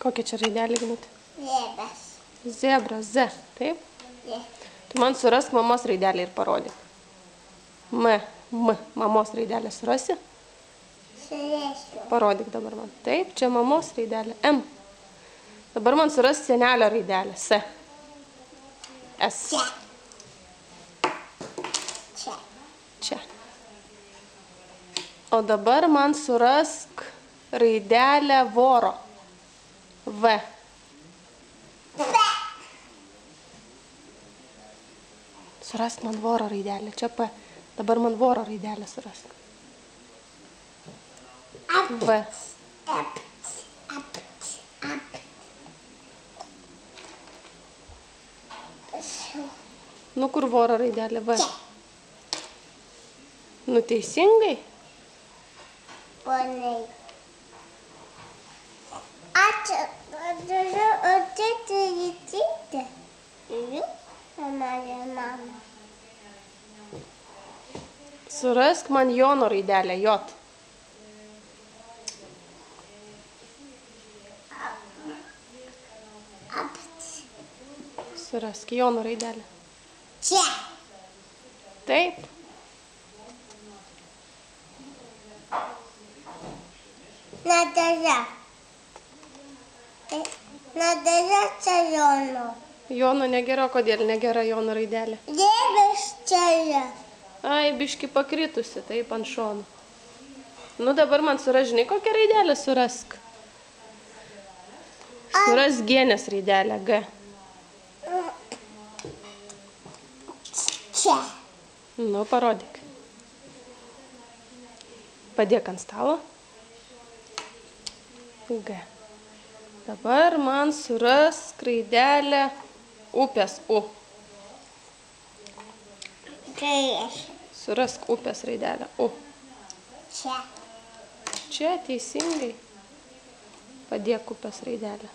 Kokia čia raidelė, Gnutė? Zebras. Zebras, Z, taip? Je. Tu man surask mamos raidelę ir parodyk. M, mamos raidelę surasi? Surėsiu. Parodyk dabar man. Taip, čia mamos raidelė. M. Dabar man suras senelio raidelę. S. S. Čia. Čia. Čia. O dabar man surask raidelę voro. V. Surask man voro raidelę. Čia P. Dabar man voro raidelę surask. V. Nu, kur voro raidelė? V. Nu, teisingai? Ponai. Ačiū. O čia tėtė. Mama. Surask man Jono raidelę. J. Surask Jono raidelę. Čia. Taip. Nadaža. Nadaža čia Jono. Jono negera, kodėl negera Jono raidelė? Dėbės čia yra. Ai, biški pakritusi, taip ant šono. Nu, dabar man surask, žinai, kokią raidelę surask. Surask Genės raidelę, G. Čia. Nu, parodyk. Padėk ant stalo. G. Dabar man surask raidelę upės U. Kairės. Surask upės raidelę U. Čia. Čia teisingai. Padėk upės raidelę.